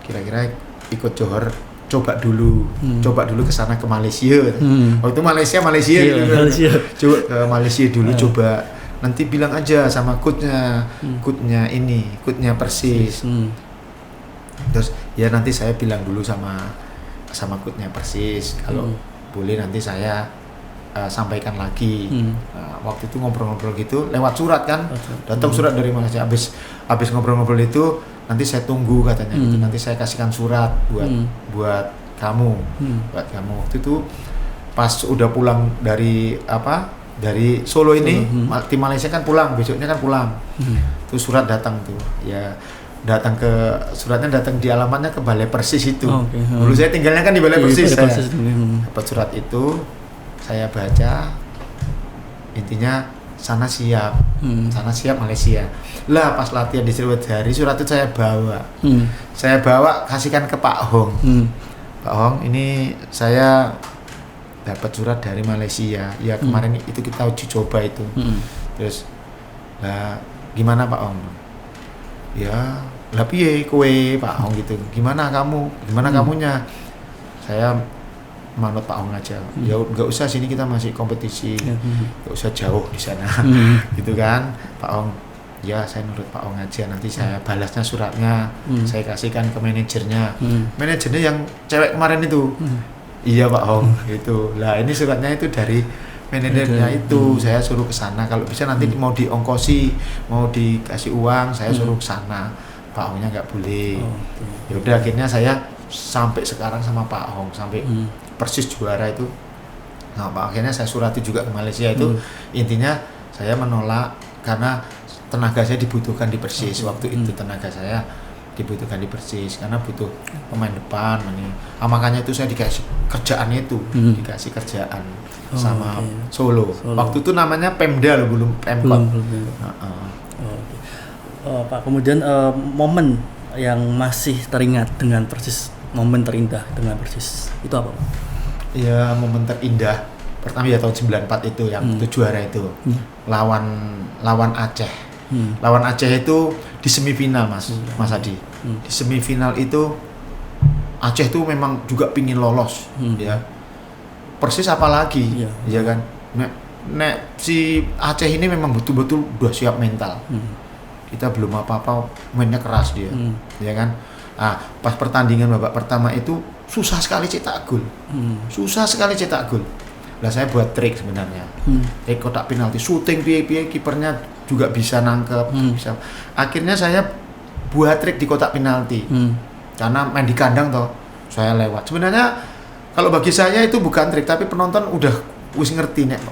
Kira-kira ikut Johor, coba dulu ke sana ke Malaysia. Waktu itu Malaysia gitu. Malaysia. Coba ke Malaysia dulu, coba. Nanti bilang aja sama coachnya Persis. Terus ya nanti saya bilang dulu sama coachnya Persis, kalau boleh nanti saya sampaikan lagi. Waktu itu ngobrol-ngobrol gitu lewat surat kan, datang surat dari Malaysia. Habis ngobrol-ngobrol itu nanti saya tunggu katanya gitu. Nanti saya kasihkan surat buat kamu. Waktu itu pas udah pulang dari Solo ini, tim Malaysia kan pulang, besoknya kan pulang. Terus surat datang tuh, ya suratnya datang di alamatnya ke Balai Persis itu. Dulu saya tinggalnya kan di Balai Persis. Dapat surat itu, saya baca, intinya sana siap Malaysia. Lah pas latihan di Sriwedari, surat itu saya bawa kasihkan ke Pak Hong. Pak Hong, ini saya dapat surat dari Malaysia. Ya kemarin itu kita uji coba itu. Terus lah gimana Pak Hong? Ya lah piye kowe Pak Hong gitu. Gimana kamunya? Saya manut Pak Hong aja. Ya enggak usah, sini kita masih kompetisi. Enggak usah jauh di sana. Gitu kan. Pak Hong, ya saya nurut Pak Hong aja, nanti saya balasnya suratnya, saya kasihkan ke manajernya. Manajernya yang cewek kemarin itu. Iya Pak Hong, gitu. Lah ini suratnya itu dari manajernya itu, saya suruh ke sana. Kalau bisa nanti mau diongkosi, mau dikasih uang, saya suruh ke sana. Pak Hongnya nggak boleh. Ya udah akhirnya saya sampai sekarang sama Pak Hong, sampai Persis juara itu. Nah, akhirnya saya surati juga ke Malaysia itu. Intinya saya menolak karena tenaga saya dibutuhkan di Persis. Waktu itu tenaga saya dibutuhkan di Persis karena butuh pemain depan ini. Makanya itu saya dikasih kerjaan itu, dikasih kerjaan sama Solo. Waktu itu namanya Pemda loh, belum Pemkot. Pak, kemudian momen yang masih teringat dengan Persis, momen terindah dengan Persis itu apa, Pak? Ya momen terindah pertama ya tahun 94 itu yang itu juara itu lawan Aceh. Lawan Aceh itu di semifinal Mas Adi. Di semifinal itu Aceh tuh memang juga pingin lolos ya. Persis apalagi ya kan. Nek si Aceh ini memang betul-betul udah siap mental. Kita belum apa-apa, mainnya keras dia. Ya kan. Pas pertandingan babak pertama itu susah sekali cetak gol. Lah saya buat trik sebenarnya. Trik kotak penalti, syuting piye-piye kipernya juga bisa nangkep, bisa. Akhirnya saya buat trik di kotak penalti. Karena main di kandang toh, saya lewat. Sebenarnya kalau bagi saya itu bukan trik, tapi penonton udah wis ngerti nek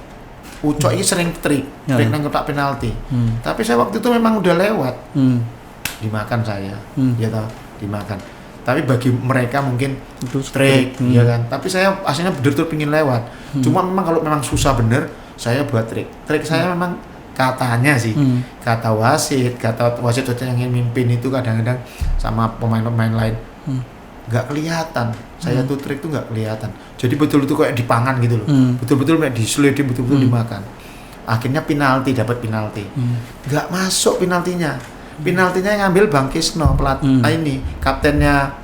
Ucok ini sering trik nang kotak penalti. Tapi saya waktu itu memang udah lewat. Dimakan saya. Ya toh, dimakan. Tapi bagi mereka mungkin itu trik, ya kan. Tapi saya aslinya betul-betul pingin lewat. Cuma memang kalau memang susah bener, saya buat trik. Trik saya memang katanya sih, kata wasit yang ingin mimpin itu kadang-kadang sama pemain-pemain lain nggak kelihatan. Saya tuh trik tuh nggak kelihatan. Jadi betul-betul kayak dipangan gitu loh. Betul-betul kayak diselidiki, betul-betul dimakan. Akhirnya dapat penalti. Nggak masuk penaltinya. Penaltinya yang ngambil Bang Kisno ini kaptennya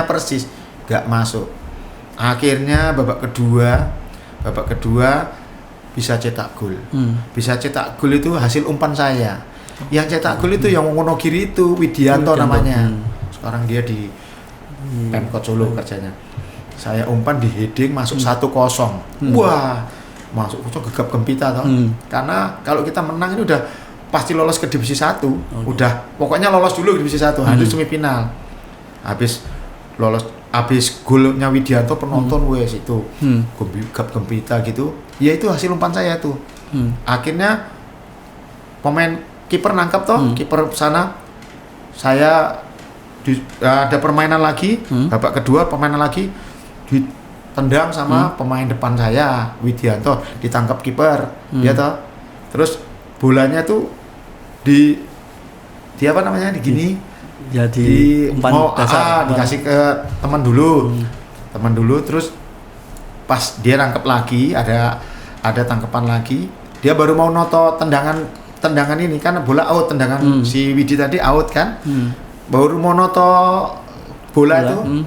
Persis nggak masuk. Akhirnya babak kedua bisa cetak gol. Bisa cetak gol itu hasil umpan saya. Yang cetak gol itu yang Wonogiri itu Widianto namanya. Sekarang dia di Pemkot Solo kerjanya. Saya umpan di heading masuk 1-0. Wah, masuk gegap gempita toh. Karena kalau kita menang ini udah pasti lolos ke divisi 1. Udah pokoknya lolos dulu ke divisi 1. Itu semifinal. Habis lolos habis golnya Widianto penonton wes itu gembita gitu. Ya itu hasil umpan saya tuh. Akhirnya pemain kiper nangkap toh, kiper sana saya ada permainan lagi, babak kedua permainan lagi ditendang sama pemain depan saya Widianto, ditangkap kiper, ya toh. Terus bolanya tuh di apa namanya di gini, jadi umpan dasar dikasih ke teman dulu, terus pas dia nangkep lagi, ada tangkapan lagi, dia baru mau noto tendangan ini kan bola out, tendangan si Widi tadi out kan, baru mau noto bola itu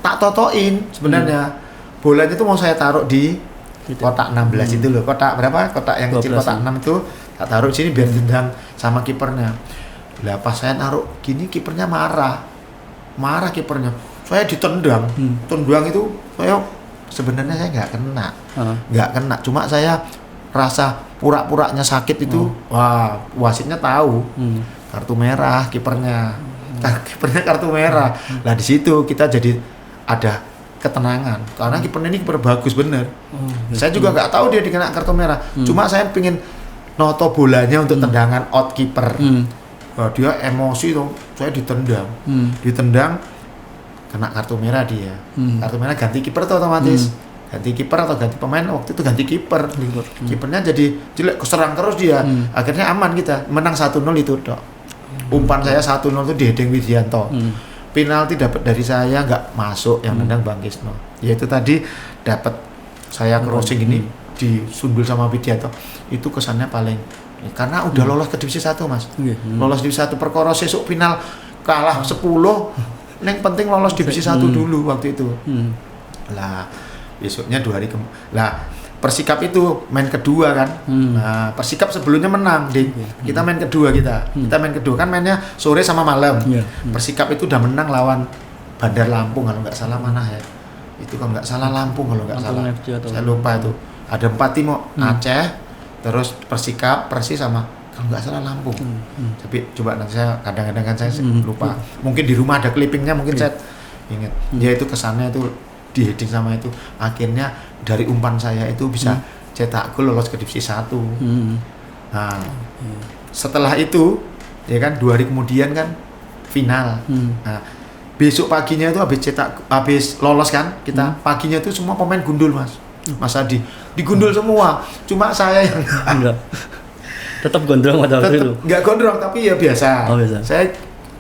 tak totoin sebenarnya. Bolanya tuh mau saya taruh di kotak 16 itu loh, kotak berapa, kotak yang kecil, kotak 6 itu tak taruh sini biar tendang sama kipernya. Lah pas saya naruh gini kipernya marah kipernya, saya ditendang, tendang itu saya sebenarnya saya nggak kena, cuma saya rasa pura-puranya sakit itu, wah wasitnya tahu, kartu merah kipernya, kartu merah. Lah di situ kita jadi ada ketenangan karena kipernya ini kiper bagus bener. Saya juga nggak tahu dia dikena kartu merah, cuma saya pingin noto bolanya untuk tendangan out kiper. Wah, dia emosi tuh, saya ditendang, kena kartu merah dia. Kartu merah ganti kiper tuh otomatis. Ganti kiper atau ganti pemain, waktu itu ganti kiper. Kipernya jadi jelek, keserang terus dia. Akhirnya aman kita, menang 1-0 itu, Dok. Umpan saya 1-0 itu di heading Widianto. Penalti dapat dari saya nggak masuk, yang nendang Bang Kisno. Yaitu tadi dapat saya crossing ini disundul sama Widianto. Itu kesannya paling karena udah lolos ke divisi 1 Mas. Lolos divisi 1 perkara sesuk final kalah 10. Yang penting lolos divisi 1 dulu waktu itu. Lah besoknya 2 hari lah Persikap itu main kedua kan. Nah, Persikap sebelumnya menang, Ding. Kita main kedua kita main kedua kan, mainnya sore sama malam. Persikap itu udah menang lawan Bandar Lampung kalau nggak salah, mana ya. Itu kalau nggak salah Lampung kalau nggak salah. Saya lupa itu. Ada 4 tim, Aceh, terus Persikap, Persis sama kalau nggak salah Lampung. Tapi coba nanti saya kadang-kadang kan saya lupa. Mungkin di rumah ada clippingnya, mungkin saya ingat. Ya itu kesannya itu di heading sama itu. Akhirnya dari umpan saya itu bisa cetak gol, lolos ke divisi 1. Nah, setelah itu ya kan 2 hari kemudian kan final. Nah, besok paginya itu habis lolos kan kita, paginya itu semua pemain gundul Mas Adi digundul semua, cuma saya yang enggak. Tetap gondrong pada waktu itu. Enggak gondrong tapi ya biasa. Oh, biasa.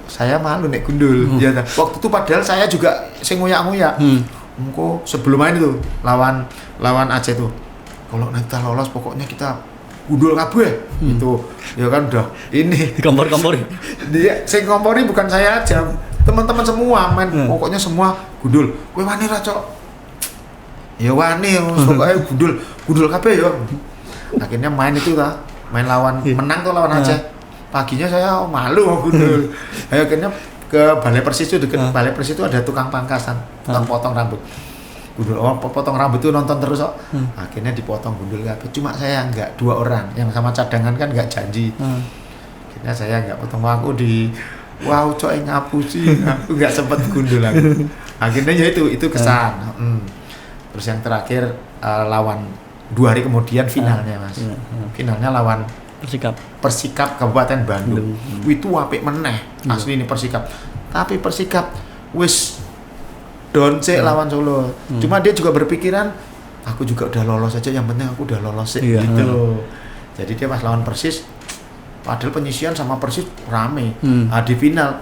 Saya malu nek gundul. Ya, waktu itu padahal saya juga sing ngoyak-ngoyak. Engko sebelum main itu lawan Aceh tuh, kalau kita lolos pokoknya kita gundul kabeh. Itu ya kan udah ini kompor-kompor. Dia sing kompori bukan saya aja, teman-teman semua main pokoknya semua gundul. Kowe wani ra, Cok? Ya wani, pokoknya gundul kabeh ya. Akhirnya main itu main lawan menang tuh lawan Aceh. Paginya saya malu mau gundul. Akhirnya ke Balai Persis itu, dekat Balai Persis itu ada tukang pangkasan, tukang potong rambut. Gundul, potong rambut itu nonton terus kok. Akhirnya dipotong gundul kabeh. Cuma saya enggak 2 orang, yang sama cadangan kan enggak janji. Akhirnya saya enggak potong, aku Cok ngapusi, aku enggak sempat gundul aku. Akhirnya ya itu kesan. Terus yang terakhir lawan 2 hari kemudian finalnya Mas. Finalnya lawan Persikap Kabupaten Bandung. Itu apik meneh asli ini Persikap. Tapi Persikap wis donce lawan Solo. Cuma dia juga berpikiran aku juga udah lolos aja, yang penting aku udah lolos sih gitu. Jadi dia pas lawan Persis, padahal penyisian sama Persis rame. Di final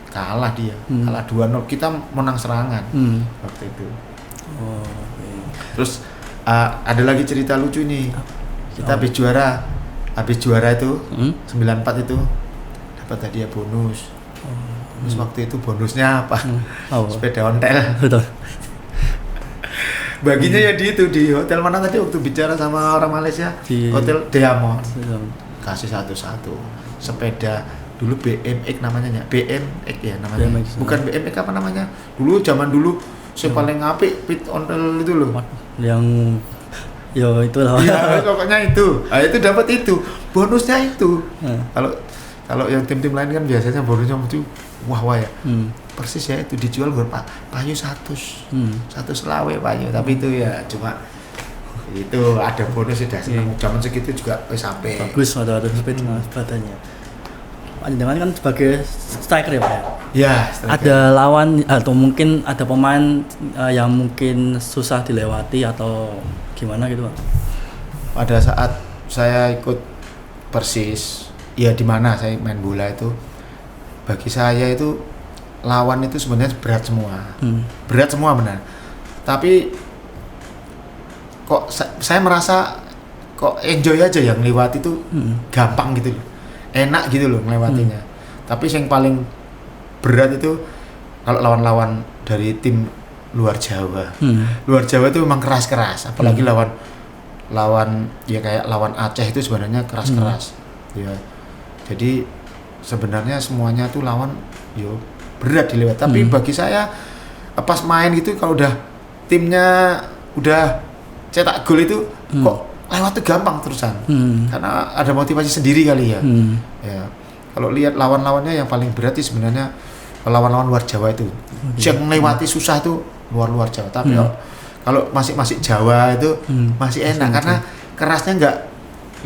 kalah dia. Kalah 2-0. Kita menang serangan waktu itu. Terus ada lagi cerita lucu nih. Kita habis juara itu 94 itu dapat hadiah bonus. Terus waktu itu bonusnya apa? Sepeda ontel. Betul. Baginya ya di hotel mana tadi waktu bicara sama orang Malaysia, Hotel Diamond. Kasih satu-satu sepeda, dulu BMX namanya, BMX ya namanya. BMX, bukan BMX apa namanya? Dulu zaman dulu yang paling apik pit ontel itu loh. Yang itu lah. Iya, pokoknya itu. Nah, itu dapat itu. Bonusnya itu. Kalau yang tim-tim lain kan biasanya bonusnya itu wah ya. Persis ya itu dijual gue payu 100 selawe payu, tapi itu ya cuma itu ada bonus sudah senang. Zaman segitu juga sampai bagus, ada speed badannya. Jangan kan sebagai striker ya Pak ya? Ya, striker. Ada lawan atau mungkin ada pemain yang mungkin susah dilewati atau gimana gitu Pak? Pada saat saya ikut Persis, ya di mana saya main bola itu, bagi saya itu lawan itu sebenarnya berat semua, berat semua benar. Tapi kok saya merasa kok enjoy aja yang lewat itu, gampang gitu loh, enak gitu loh ngelewatinya. Tapi yang paling berat itu kalau lawan-lawan dari tim luar Jawa. Luar Jawa itu memang keras-keras, apalagi lawan ya kayak lawan Aceh itu sebenarnya keras-keras. Ya. Jadi sebenarnya semuanya tuh lawan yo berat dilewat. Tapi bagi saya pas main gitu kalau udah timnya udah cetak gol itu kok lewat tuh gampang terusan. Karena ada motivasi sendiri kali ya. Ya. Kalau lihat lawan-lawannya yang paling berat itu sebenarnya lawan-lawan luar Jawa itu. Yang melewati susah itu luar Jawa. Tapi kalau masih Jawa itu masih enak karena kerasnya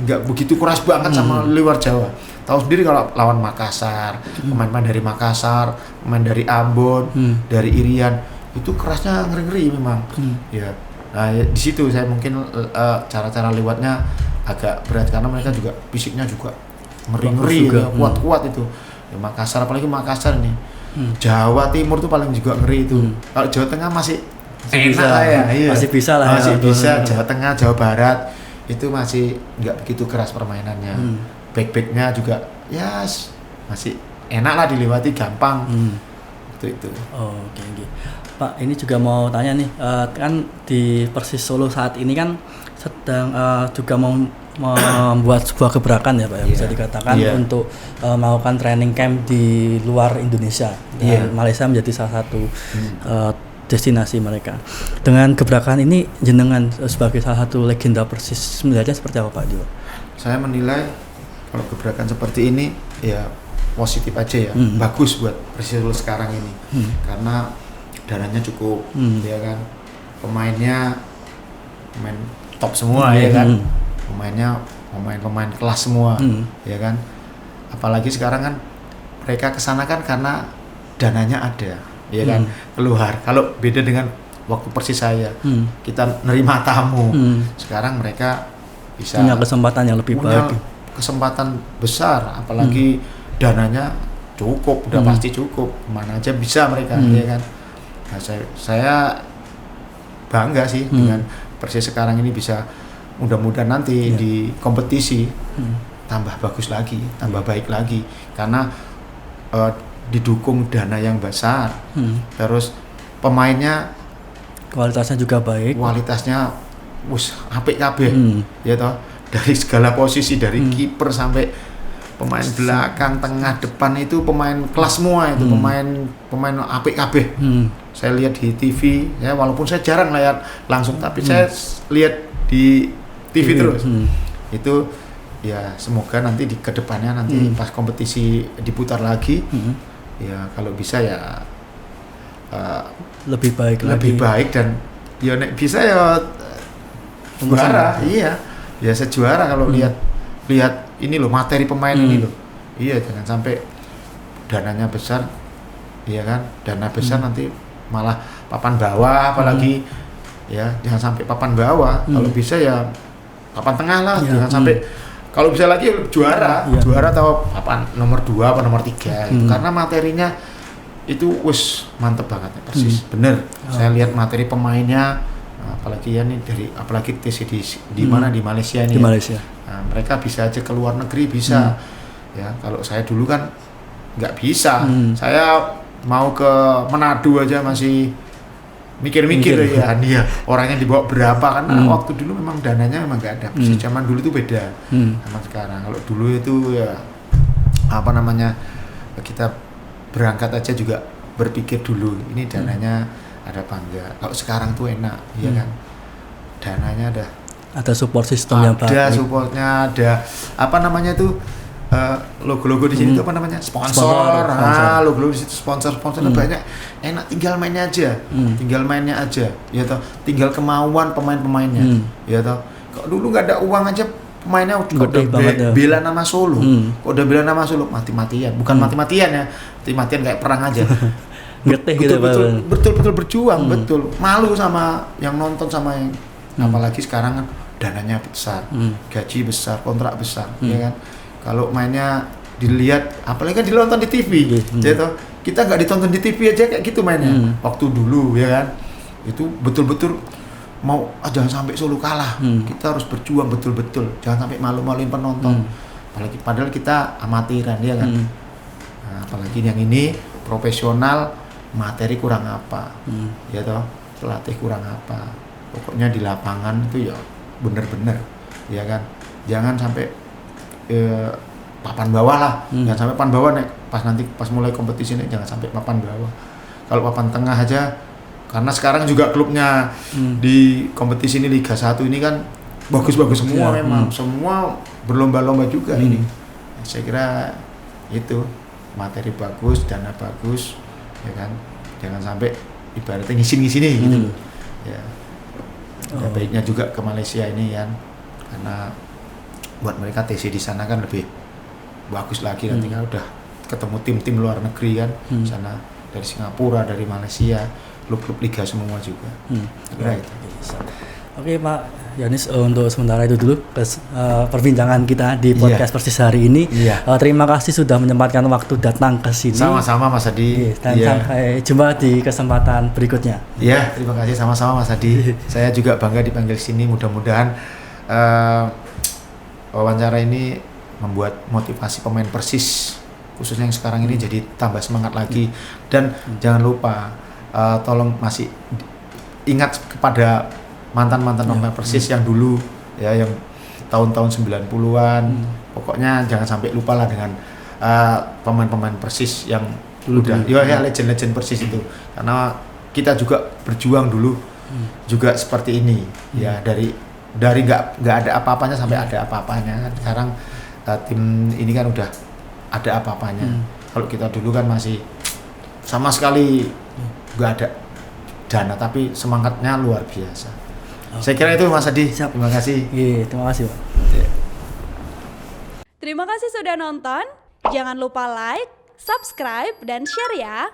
nggak begitu keras banget sama luar Jawa. Tahu sendiri kalau lawan Makassar, pemain-pemain dari Makassar, pemain dari Ambon, dari Irian, itu kerasnya ngeri-ngeri memang. Ya. Nah, di situ saya mungkin cara-cara lewatnya agak berat karena mereka juga fisiknya juga ngeri-ngeri, ya, kuat-kuat itu. Ya, Makassar, apalagi Makassar nih. Jawa Timur tuh paling juga ngeri itu. Kalau Jawa Tengah masih bisa lah ya, masih bisa lah. Masih bisa. Jawa Tengah, Jawa Barat itu masih nggak begitu keras permainannya. Back-backnya juga ya masih enak lah dilewati, gampang. Itu. Oke. Pak, ini juga mau tanya nih, kan di Persis Solo saat ini kan sedang juga mau membuat sebuah gebrakan ya Pak ya, bisa dikatakan untuk melakukan training camp di luar Indonesia. Dan Malaysia menjadi salah satu destinasi mereka. Dengan gebrakan ini jenengan sebagai salah satu legenda Persis melihatnya seperti apa Pak juga? Saya menilai kalau gebrakan seperti ini ya positif aja ya, bagus buat Persis Solo sekarang ini. Karena dananya cukup, ya kan, pemain top semua, ya kan, pemain kelas semua, ya kan, apalagi sekarang kan mereka kesana kan karena dananya ada, ya kan, keluar. Kalau beda dengan waktu Persis saya, kita nerima tamu, sekarang mereka bisa punya kesempatan yang lebih baik, kesempatan besar, apalagi dananya cukup, udah pasti cukup, kemana aja bisa mereka, ya kan. Nah, saya bangga sih dengan Persis sekarang ini bisa mudah-mudahan nanti di kompetisi tambah bagus lagi, tambah baik lagi karena didukung dana yang besar, terus pemainnya kualitasnya juga baik, kualitasnya apik kabeh, ya toh, dari segala posisi, dari kiper sampai pemain belakang, tengah, depan itu pemain kelas semua itu, pemain apik kabeh. Saya lihat di TV, ya walaupun saya jarang lihat langsung, tapi saya lihat di TV terus. Itu ya semoga nanti di kedepannya nanti pas kompetisi diputar lagi, ya kalau bisa ya lebih baik dan ya bisa ya juara, iya, ya sejuara kalau lihat ini loh materi pemain ini loh, iya jangan sampai dananya besar, iya kan, dana besar nanti malah papan bawah, apalagi ya jangan sampai papan bawah, kalau bisa ya papan tengah lah, jangan sampai kalau bisa lagi juara atau papan nomor 2 atau nomor 3 gitu. Karena materinya itu mantep banget ya, Persis, bener. Saya lihat materi pemainnya, apalagi ya nih apalagi TC di mana, di Malaysia nih. Di Malaysia. Nah, mereka bisa aja ke luar negeri bisa. Ya, kalau saya dulu kan nggak bisa. Saya mau ke Manado aja masih mikir-mikir ya, dia orangnya dibawa berapa, karena waktu dulu memang dananya memang nggak ada. Persis zaman dulu itu beda sama sekarang. Kalau dulu itu ya kita berangkat aja juga berpikir dulu ini dananya ada apa enggak. Kalau sekarang tuh enak, ya kan, dananya ada support system yang baik, ada supportnya, ada logo-logo di sini itu apa namanya? Sponsor. Logo-logo di situ sponsor banyak. Enak, tinggal mainnya aja. Ya toh. Tinggal kemauan pemain-pemainnya. Ya toh. Kok dulu nggak ada uang aja pemainnya udah bela nama Solo. Kok udah bela nama Solo mati-matian. Bukan mati-matian ya. Mati-matian kayak perang aja. Betul berjuang, betul. Malu sama yang nonton sama yang apalagi sekarang kan dananya besar, gaji besar, kontrak besar, ya kan. Kalau mainnya dilihat, apalagi kan ditonton di TV, gitu. Kita nggak ditonton di TV aja kayak gitu mainnya. Waktu dulu, ya kan, itu betul-betul mau jangan sampai Solo kalah. Kita harus berjuang betul-betul, jangan sampai malu-maluin penonton. Apalagi padahal kita amatiran, ya kan. Nah, apalagi yang ini profesional, materi kurang apa, ya toh, pelatih kurang apa. Pokoknya di lapangan itu ya bener-bener, ya kan. Jangan sampai papan bawah lah, jangan sampai papan bawah nih pas mulai kompetisi nih, jangan sampai papan bawah. Kalau papan tengah aja, karena sekarang juga klubnya di kompetisi ini Liga 1 ini kan bagus-bagus semua, memang semua berlomba-lomba juga ini. Saya kira itu materi bagus, dana bagus, ya kan. Jangan sampai ibaratnya ngisi-ngisi nih gitu. Ya. Ada baiknya juga ke Malaysia ini kan, karena buat mereka TC di sana kan lebih bagus lagi nanti kan udah ketemu tim-tim luar negeri kan, sana dari Singapura, dari Malaysia, klub-klub liga semua juga. Kira itu. Oke Pak Yohanes, untuk sementara itu dulu perbincangan kita di podcast Persis hari ini. Terima kasih sudah menyempatkan waktu datang ke sini. Sama-sama Mas Adi. Dan sampai jumpa di kesempatan berikutnya. Iya, terima kasih sama-sama Mas Adi. Saya juga bangga dipanggil sini. Mudah-mudahan wawancara ini membuat motivasi pemain Persis khususnya yang sekarang ini jadi tambah semangat lagi. Dan jangan lupa tolong masih ingat kepada mantan-mantan pemain Persis yang dulu ya, yang tahun-tahun 90-an. Pokoknya jangan sampai lupa lah dengan pemain-pemain Persis yang udah ya legend-legend Persis itu. Karena kita juga berjuang dulu juga seperti ini ya, dari nggak ada apa-apanya sampai ada apa-apanya kan. Sekarang tim ini kan udah ada apa-apanya. Kalau kita dulu kan masih sama sekali nggak ada dana, tapi semangatnya luar biasa. Saya kira itu Mas Adi. Siap. Terima kasih. Terima kasih Pak. Terima kasih sudah nonton. Jangan lupa like, subscribe, dan share ya.